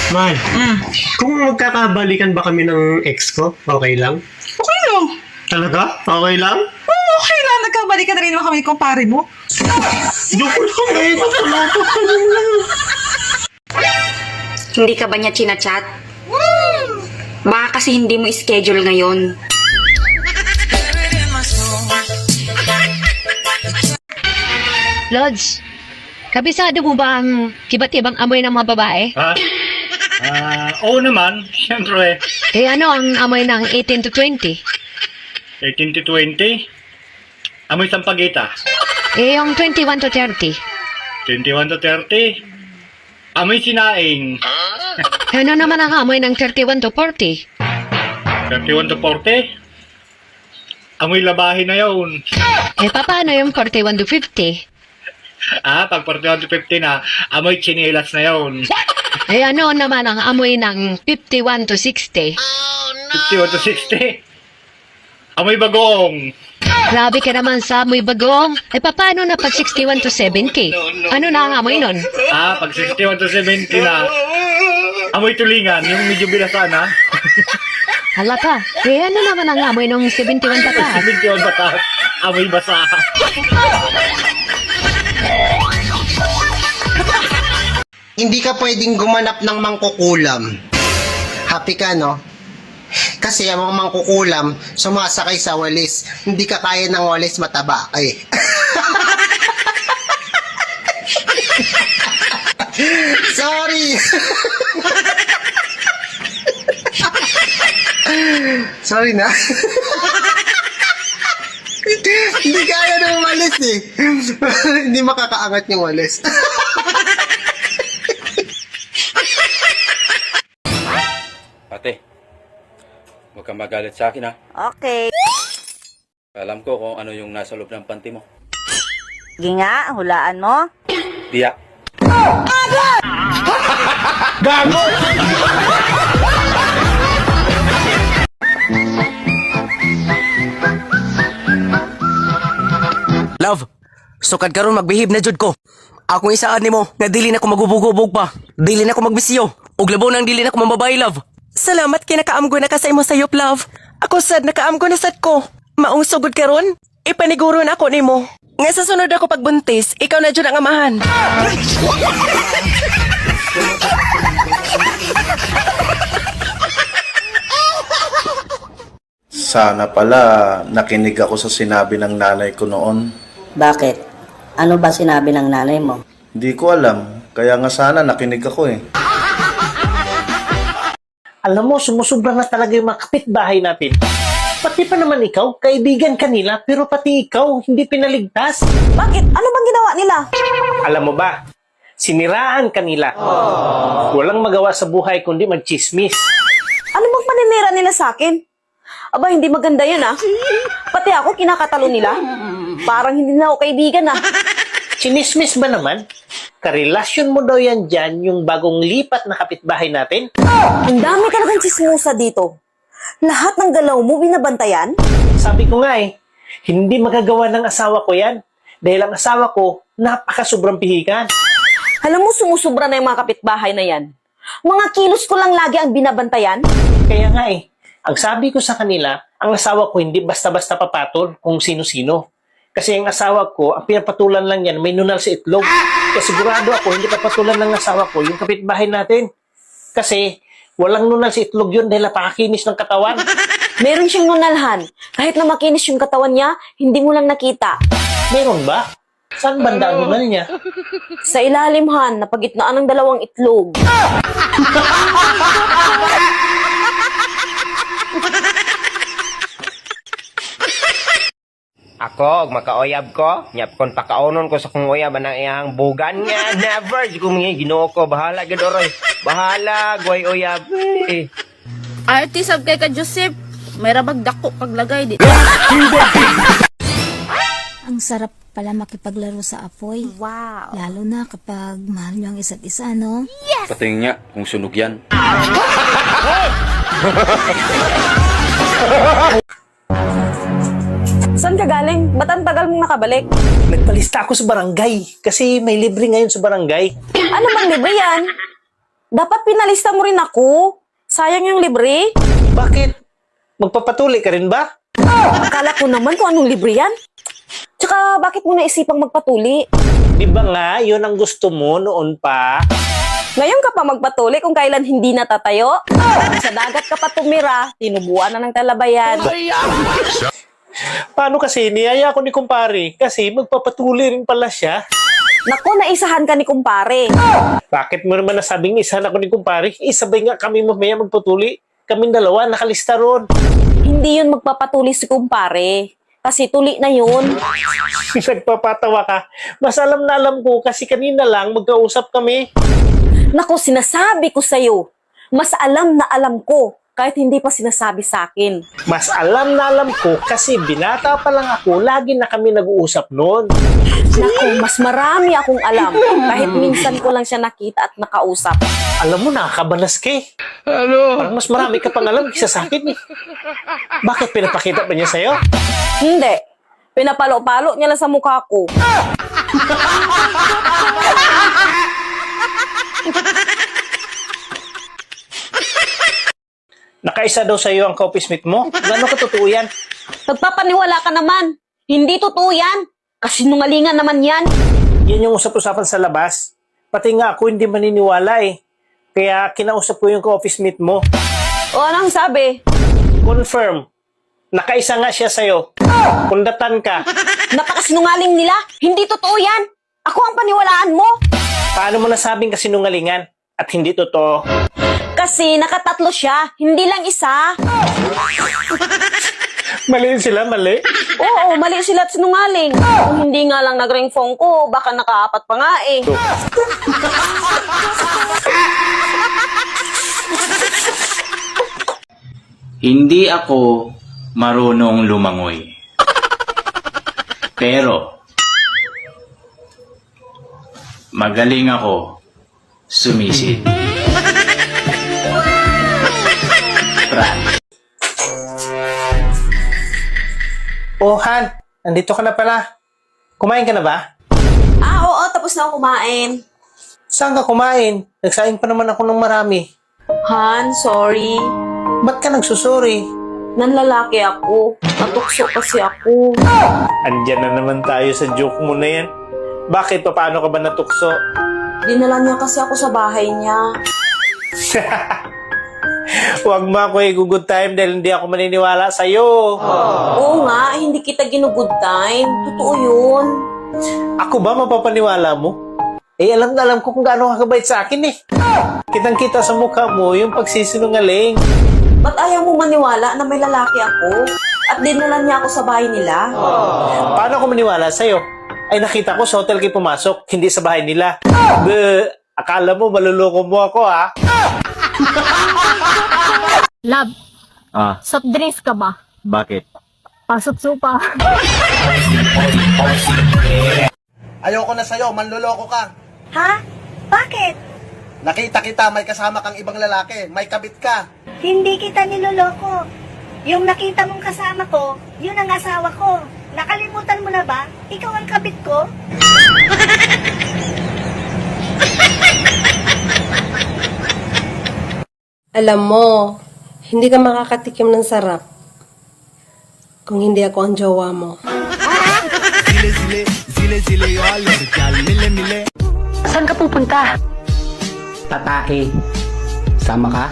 Mahal, kung magkakabalikan ba kami ng ex ko, okay lang? Okay lang. Talaga? Okay lang? Oo, okay lang. Nagkabalikan na rin naman kami ni kumpare mo. Joke lang eh. Nakalapot ka lang. Hindi ka ba niya chinachat? Baka kasi hindi mo schedule ngayon. Lods, kabisado mo ba ang kibat-ibang amoy ng mga babae? Ha? Oo naman, siyempre. Eh ano ang amoy ng 18 to 20? 18 to 20. Amoy sampagita. Eh yung 21 to 30? 21 to 30. Amoy sinaing. Ano naman ang amoy ng 31 to 40? 31 to 40. Amoy labahin na yun. Eh paano yung 41 to 50? Pag 41 to 50 na, amoy chinelas na yun. Eh ano naman ang amoy ng 51 to 60? 51 to 60. Amoy bagong. Grabe ka naman sa amoy bagong. Eh paano na pag 61 to 70? Ano na ang amoy nun? Pag 61 to 70 na, amoy tulingan, yung medyo bilasan na. Hala ka. Eh ano naman ang amoy ng 71 pataas? 71 batas, amoy basa. Hindi ka pwedeng gumanap ng mangkukulam. Happy ka, no? Kasi ang mga mangkukulam, sumasakay sa walis. Hindi ka kaya ng walis mataba. Ay. Sorry. Sorry na. Hindi kaya ng walis eh. Hindi makakaangat yung walis. Ate, huwag kang magalit sa akin ha. Okay. Alam ko kung ano yung nasa loob ng panty mo. Sige nga, hulaan mo. Diya. Gago! Love, sukad karon magbihib na jud ko. Akong isaan nimo nga dili na ko magubog-ubog pa. Dili na ko magbisiyo. Ug labaw nang dili na ko mamabay, love. Salamat kay nakaamgo na ka sa imo sayop, love. Ako sad nakaamgo na sad ko. Mausugod karon, ipaniguro na ako nimo. Nga sa sunod ako pagbuntis, ikaw na jud ang amahan. Sana pala nakinig ako sa sinabi ng nanay ko noon. Bakit? Ano ba sinabi ng nanay mo? Hindi ko alam, kaya nga sana nakinig ako eh. Alam mo, sumusubra na talaga yung mga kapitbahay natin. Pati pa naman ikaw, kaibigan kanila, pero pati ikaw, hindi pinaligtas. Bakit? Ano bang ginawa nila? Alam mo ba, siniraan kanila. Walang magawa sa buhay kundi magchismis. Ano bang paninira nila sa akin? Aba, hindi maganda yan ah. Pati ako, kinakatalo nila. Parang hindi na ako kaibigan ah. Chinismis ba naman? Karelasyon mo daw yan dyan, yung bagong lipat na kapitbahay natin? Ang dami talagang chismosa dito. Lahat ng galaw mo binabantayan? Sabi ko nga eh, hindi magagawa ng asawa ko yan. Dahil ang asawa ko, napaka-sobrang pihikan. Alam mo, sumusubra na yung mga kapitbahay na yan. Mga kilos ko lang lagi ang binabantayan. Kaya nga eh, ang sabi ko sa kanila, ang asawa ko hindi basta-basta papatol kung sino-sino. Kasi ang asawa ko, ang pinapatulan lang yan, may nunal sa itlog. Kaya sigurado ako, hindi papatulan ng asawa ko yung kapitbahay natin. Kasi walang nunal sa itlog yun dahil napakakinis ng katawan. Meron siyang nunalhan. Kahit na makinis yung katawan niya, hindi mo lang nakita. Meron ba? Saan banda ang nunal niya? Sa ilalim, Han, napagitnaan ng dalawang itlog. Ako, og makaoyab ko, nyap kon pakaunon ko sa kong oyab anang iyang bugan nga. Never, di ko mga ginoo ko. Bahala, gadoroy. Bahala, guay oyab. Arty sab kay ka Joseph. May rabag dako paglagay dito. Ang sarap pala makipaglaro sa apoy. Wow. Lalo na kapag mahal niyo ang isa't isa, no? Yes! Patingin niya kung sunog yan. Saan ka galing? Ba't ang tagal mong nakabalik? Nagpalista ako sa barangay kasi may libre ngayon sa barangay. Ano bang libre yan? Dapat pinalista mo rin ako. Sayang yung libre. Bakit? Magpapatuli ka rin ba? Akala ko naman kung anong libre yan. Tsaka bakit mo naisipang magpatuli? Di ba nga, yun ang gusto mo noon pa? Ngayon ka pa magpatuli kung kailan hindi natatayo? Sa dagat ka pa tumira, tinubuan na ng talabayan. Paano kasi niyaya ko ni kumpare? Kasi magpapatuli rin pala siya. Naku, naisahan ka ni kumpare. Bakit mo naman nasabing isahan ako ni kumpare? Isabay nga kami mamaya magpatuli. Kaming dalawa, nakalista ron. Hindi yun magpapatuli si kumpare. Kasi tuli na yun. Nagpapatawa ka. Mas alam na alam ko kasi kanina lang magkausap kami. Naku, sinasabi ko sa'yo. Mas alam na alam ko kahit hindi pa sinasabi sa akin. Mas alam na alam ko kasi binata pa lang ako, lagi na kami nag-uusap noon. Naku, mas marami akong alam kahit minsan ko lang siya nakita at nakausap. Alam mo, nakakabalas ka eh. Parang mas marami ka pang alam kaysa sa akin eh. Bakit pinapakita pa niya sa'yo? Hindi. Pinapalo-palo niya lang sa mukha ko. Nakaisa daw sa'yo ang ka-office mate mo? Gano'n katotoo yan? Nagpapaniwala ka naman. Hindi totoo yan. Kasinungalingan naman yan. Yan yung usap-usapan sa labas. Pati nga ako hindi maniniwala eh. Kaya kinausap ko yung ka-office mate mo. O anong sabi? Confirm. Nakaisa nga siya sa'yo. Kundatan ka. Napakasinungaling nila. Hindi totoo yan. Ako ang paniwalaan mo. Paano mo nasabing kasinungalingan at hindi totoo? Kasi nakatatlo siya. Hindi lang isa. Mali sila, mali. Oo, mali sila at sinungaling. Kung hindi nga lang nag-ring phone ko, baka nakaapat pa nga eh. Hindi ako marunong lumangoy. Pero, magaling ako sumisid. Oh, Han, nandito ka na pala. Kumain ka na ba? Oo, tapos na ako kumain. Saan ka kumain? Nagsaing pa naman ako ng marami. Han, sorry. Ba't ka nagsusuri? Nanlalaki ako. Natukso kasi ako. Andyan na naman tayo sa joke mo na yan. Bakit? Paano ka ba natukso? Dinala niya kasi ako sa bahay niya. Huwag mo ako i-good time dahil hindi ako maniniwala sa'yo. Oo nga, hindi kita ginugood time. Totoo yun. Ako ba mapapaniwala mo? Eh, alam na alam ko kung gaano ka kabait sa akin eh. Kitang-kita sa mukha mo yung pagsisinungaling. Ba't ayaw mo maniwala na may lalaki ako? At dinala niya ako sa bahay nila? Paano ako maniwala sa'yo? Ay, nakita ko sa hotel kayo pumasok, hindi sa bahay nila. Akala mo maluloko mo ako ha? Love, soft drinks ka ba? Bakit? Pasok supa. Ayoko na sa'yo, manloloko ka. Ha? Bakit? Nakita kita, may kasama kang ibang lalaki, may kabit ka. Hindi kita niloloko. Yung nakita mong kasama ko, yun ang asawa ko. Nakalimutan mo na ba? Ikaw ang kabit ko? Alam mo, hindi ka makakatikim ng sarap kung hindi ako ang jowa mo. Saan ka pupunta? Tatae. Sama ka?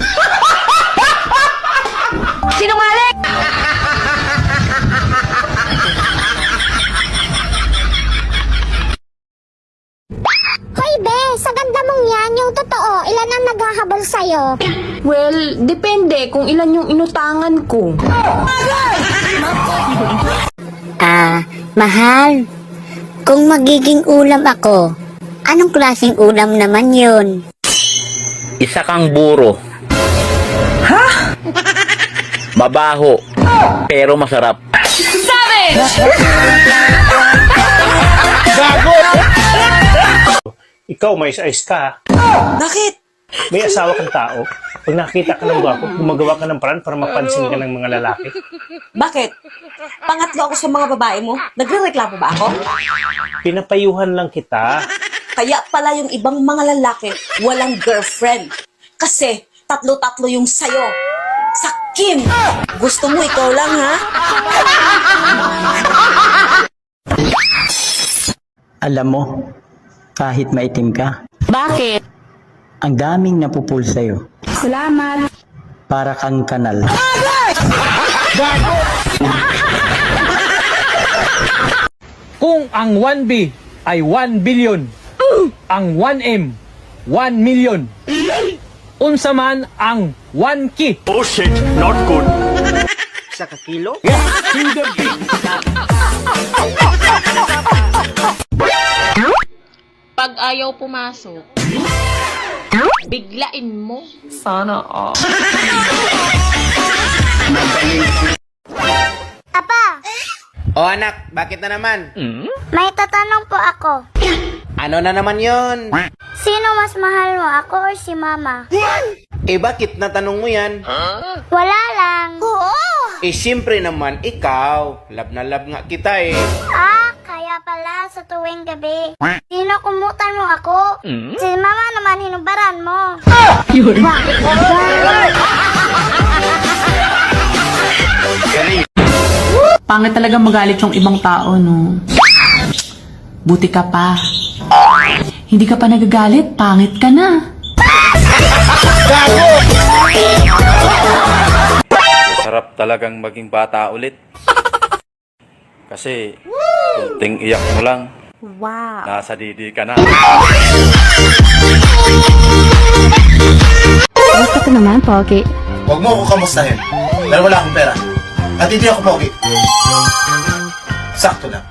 Sinungaling! Hoy, be! Sa ganda mong yan, yung totoo, ilan ang naghahabol sa'yo? Well, depende kung ilan yung inutangan ko. Mahal. Kung magiging ulam ako, anong klaseng ulam naman yun? Isa kang buro. Ha? Mabaho. Pero masarap. Ikaw, may ayos ka ha? Bakit? May asawa kang tao. Pag nakita ka ng gwapo, gumagawa ka ng paraan para mapansin ka ng mga lalaki. Bakit? Pangatlo ako sa mga babae mo. Nagre-reklamo ba ako? Pinapayuhan lang kita. Kaya pala yung ibang mga lalaki walang girlfriend. Kasi tatlo-tatlo yung sayo. Sakim! Gusto mo ikaw lang, ha? Alam mo, kahit maitim ka, Bakit? ang daming napupul sa'yo. Salamat. Para kang kanal. Kung ang 1B ay 1 billion, ang 1M, 1 million, unsa man ang 1K. Oh shit, not good. Sa kakilo? Pag ayaw pumasok, biglain mo. Sana all. Apa, O anak, bakit na naman? may tatanong po ako. Ano na naman yon? Sino mas mahal mo, ako or si mama? Eh bakit natanong mo yan? Wala lang. Eh siyempre naman, ikaw. Love na love nga kita eh. Ah, kaya pala sa tuwing gabi. Sino kumutan mo ako? Si mama naman hinubaran mo. Pangit talaga magalit yung ibang tao, no? Buti ka pa. Hindi ka pa nagagalit, pangit ka na. Sarap talagang maging bata ulit. Kasi, kunting iyak mo lang, nasa didi ka na. Gusto ko naman, Pogi. Huwag mo ako kamustahin. Pero wala akong pera. At hindi ako pogi. Sakto lang.